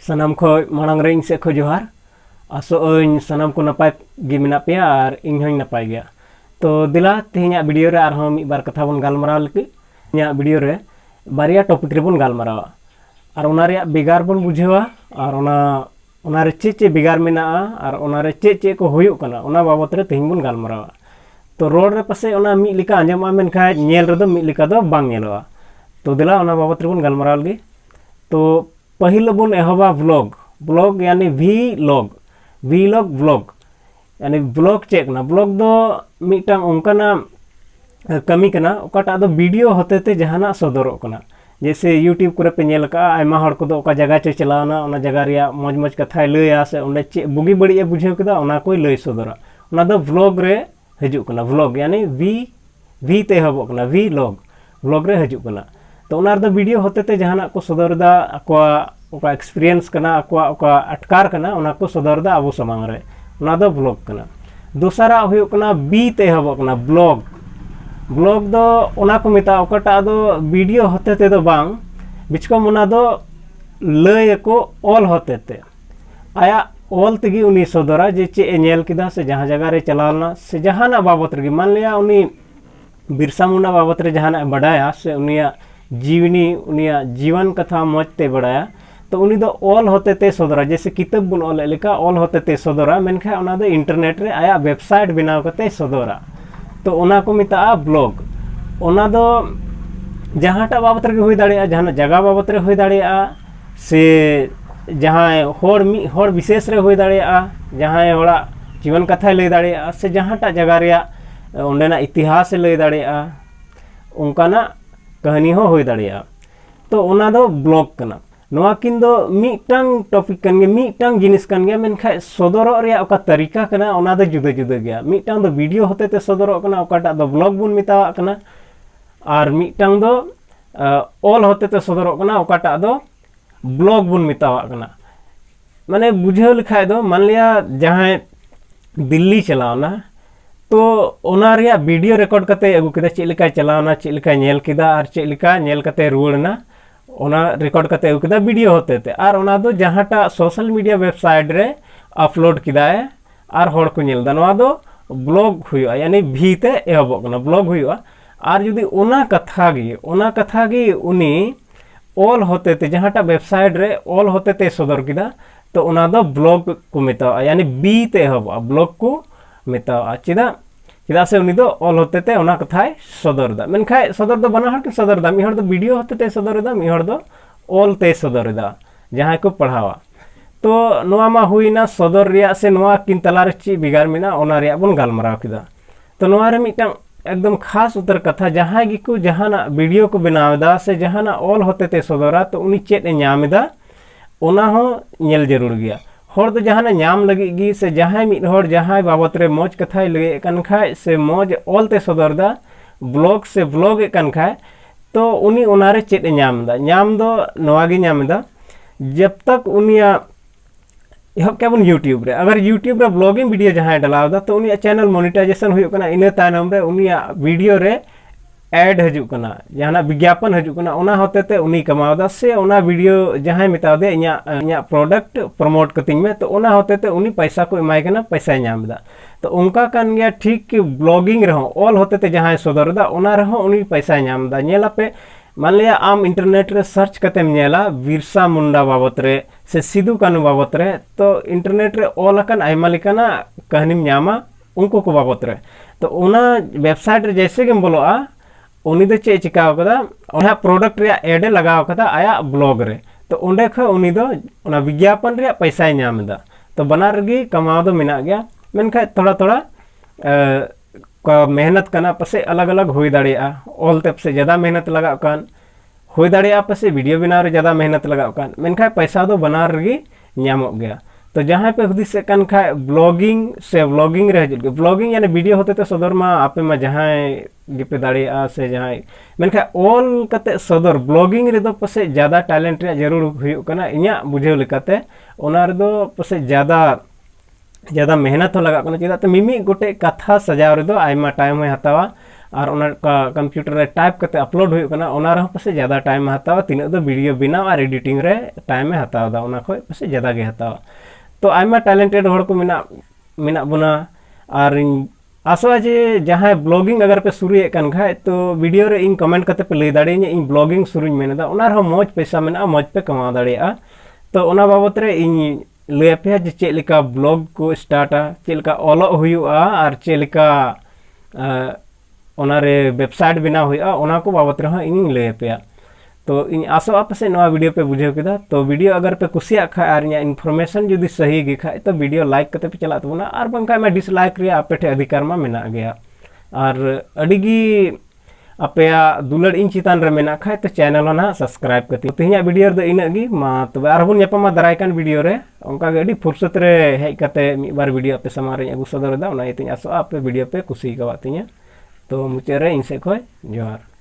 सनाम खो मांग रे से खो जोहार आसों सनाम को नपाय गे मेना पे और इन हों नपाय गया। तो दिला तेहना वीडियो रे आरहों मिद बार कथा बन गालमाराव लगे इन वीडियो रे बारिया टॉपिक रे बन गालमारावा और ओना रे बेगार बन बुझेवा और ओना रे चे बेगार मेना और ओना रे चे को हुयुग कना ओना बाबत रे तेहन बन गालमारावा। तो रोड रे पासे ओना मिद लेका आंजमा मेनखा नेल रे दो मिद लेका दो बांग नेलवा। तो दिला ओना बाबत रे बन गालमाराव लगे। तो पहिल बन एहबा ब्लॉग यानी वीलॉग ब्लॉग यानी ब्लॉग चेक ना ब्लॉग दो मिटांग उनकाना कमी कना ओकाटा दो वीडियो होते जहाना सदरों कना। जैसे यूट्यूब करे पे नेल का आयमा हड़ को दो ओका जगह चे चलावना ओना जगह रिया मौज कथाय लैया से ओंडे चे बुगी बड़ी बुझेव केदा ओना कोई लय सदरा ओना दो व्लॉग रे हजुग कना। व्लॉग यानी वी ते हबो कना व्लॉग रे हजुग कना। तो ओना दो वीडियो होते जहाना को सदरदा अकोआ ओका एक्सपीरियंस कना अकोआ ओका अटकार कना ओना को सदरदा अबो समांग रे ओना दो ब्लॉग कना। दूसरा हुयुग कना बी ते हबो कना ब्लॉग दो ओना को मेता ओकाटा दो वीडियो होते ते दो बांग बिचकम ओना दो लय को ऑल होते ते आया ऑल तेगी उनी सदरा जे चे नेल किदा से जहां जगह रे चलावना से जहाना बाबत रे मान लिया उनी बिरसा मुंडा बाबत रे जहाना बड़ाया से उनिया जीवनी उनिया जीवन कथा मजते बड़ाया। तो उनी दो ऑल होते ते सदरा जैसे किताब बुन ऑल लेका ऑल होते ते सदरा मेनखा ओना दो इंटरनेट रे आया वेबसाइट बनाव कते सदरा। तो ओना को मिता ब्लॉग ओना दो जहांटा बाबत रे हुई दाड़िया जहां जगह बाबत रे हुई दाड़िया से जहां होड़ विशेष रे हुई दाड़िया जहां होड़ा जीवन कथा लय दाड़िया से जहांटा जगह रिया ओंडेना इतिहास लय दाड़िया उनकाना कहानी हो हुई दाड़िया। तो ओना दो ब्लॉग कना। नोआ किन दो मिटांग टॉपिक कन गे मिटांग जिनिस कन गे मेनखा सदरो रे ओका तरीका कना ओना दो जुदा जुदा गया। मिटांग दो वीडियो होते ते सदरो कना ओकाटा दो ब्लॉग बुन मितावा कना और मिटांग दो ऑल होते ते सदरो कना ओकाटा दो ब्लॉग बुन मितावा कना। माने बुझेव लिखाय दो मान लिया जहां दिल्ली चलावना तो ओना रिया वीडियो रिकॉर्ड कते अगु केदा चे लेका चलावना चे लेका नेल केदा और चे लेका नेल कते रुवड़ना ओना रिकॉर्ड कते अगु केदा वीडियो होते ते और ओना दो जहांटा सोशल मीडिया वेबसाइट रे अपलोड किदाय और हड़ को नेल दा नोआ दो ब्लॉग हुआ यानी भी ते एहबो कना ब्लॉग हुआ। और जुदी ओना कथा गी उनी ऑल होते ते जहांटा वेबसाइट रे ऑल होते ते सदर किदा तो ओना दो ब्लॉग को मेता यानी बी ते एहबो ब्लॉग को मेता चेदा से उनी दो ऑल होते ते ओना कथाय सदर दा मेनखाय सदर दो बना हड़ के सदर दा मिहड़ दो वीडियो होते ते सदर दा मिहड़ दो ऑल ते सदर दा जहां को पढ़ावा। तो नोआ मा हुईना सदर रिया से नोआ किन तला रे ची बिगार मेना ओना रिया बन गालमाराव किदा। तो नोआ रे मिटांग एकदम खास उतर कथा जहां गी को जहाना वीडियो को बनावदा से जहाना ऑल होते ते सदरा तो उनी चेत ए न्यामदा ओना हो नेल जरूर गया। हर दो जहाना न्याम लगी गी से जहां मिद हर जहां बाबत रे मौज कथाय लगे कन खाय से मौज ऑल ते सदरदा ब्लॉग से ब्लॉग ए कन खाय तो उनी ओना रे चेत ए न्यामदा न्याम दो नोआ गी न्यामदा जब तक उनिया एहब क्या बन यूट्यूब रे अगर यूट्यूब रे ब्लॉगिंग वीडियो जहां डालावदा तो उनिया चैनल मोनेटाइजेशन हुई कना इने तायनम रे उनिया वीडियो रे एड हजुग कना जहाना विज्ञापन हजुग कना ओना होते ते उनी कमावदा से ओना वीडियो जहां मिताव दे इया प्रोडक्ट प्रमोट कतिंग में तो ओना होते ते उनी पैसा को इमाय कना पैसा न्यामदा। तो उनका कन गया ठीक कि ब्लॉगिंग रहो ऑल होते ते जहां सदरदा ओना रहो उनी पैसा न्यामदा। नेला पे मान लिया आम इंटरनेट रे सर्च कतेम नेला बिरसा मुंडा बाबत रे से सिदु कानू बाबत रे तो इंटरनेट रे ऑल अकन आयमा लेकाना कहानी न्यामा उनको को बाबत रे। तो ओना वेबसाइट रे जैसे गेम बोलोआ उनी दो चे चिकाव कदा ओना प्रोडक्ट रे एड लगाव कदा आया ब्लॉग रे तो ओंडे ख उनी दो ओना विज्ञापन रे पैसा न्यामदा। तो बनार गी कमाव दो मिना गया मेनखा थोड़ा का मेहनत करना पसे अलग अलग हुई दाड़िया ऑल तब से ज़्यादा मेहनत लगाव कान हुई दाड़िया पसे वीडियो बनाव रे ज़्यादा मेहनत लगाव कान मेनखा पैसा दो बनार गी न्यामोग गया। तो जहाँ पे हुदिस कन खाय ब्लॉगिंग रे हजु ब्लॉगिंग यानी वीडियो होते तो सदर मा आपे मा जहाँ गिपे दाड़िया से जहाँ मेनखा ऑल कते सदर ब्लॉगिंग रे दो पसे ज़्यादा टैलेंट रे जरूर हुई कना इया बुझेव लेकाते ओना रे दो पसे ज़्यादा मेहनत हो लगा कना चेदा तो मिमी गोटे कथा सजाव रे दो आयमा टाइम होय हतावा और ओना का कंप्यूटर रे टाइप करते अपलोड हुई कना ओना रह पासे ज़्यादा टाइम हतावा तीन दो वीडियो बनाव और एडिटिंग रे टाइम हतावा ओना खोय पासे ज़्यादा गे हतावा। तो आयमा टैलेंटेड हड़ को मेना बुना और आसवा जे जहाँ ब्लॉगिंग अगर पे शुरू कन खाए तो वीडियो रे इन कमेंट करते पे लई दाड़े इन ब्लॉगिंग शुरू मेनेदा ओना रह मौज पैसा मेना मौज पे कमा दाड़ेया। तो ओना बाबत रे इन लय पे जे चेलिका ब्लॉग को स्टार्टा चेलिका ऑलो हुआ और चेलिका ओना रे वेबसाइट बनाव हुआ ओना को बाबत रे इन लय पे। तो इन आसो पासे नवा वीडियो पे बुझे केदा। तो वीडियो अगर पे कुसिया खा और इन्फॉर्मेशन जुदी सही गे खा तो वीडियो लाइक करते पे चला तबना और बंका में डिसलाइक रे आपे ठे अधिकार मा मेना गया और अडिगी अपया दुलड़ इन चितान रे मेना खा तो चैनल ना सब्सक्राइब करती। तेहिया वीडियो रे इना गी मा तबे आरबुन ᱧᱟᱯᱟᱢᱟ दारायकान वीडियो रे उनका गे अडी फुर्सत रे हेज करते मी बार वीडियो पे समार रे अगु सदर दा ओना इतिन आसो आपे वीडियो पे कुसी गवा तिया। तो मुचे रे इन से खोय जोहार।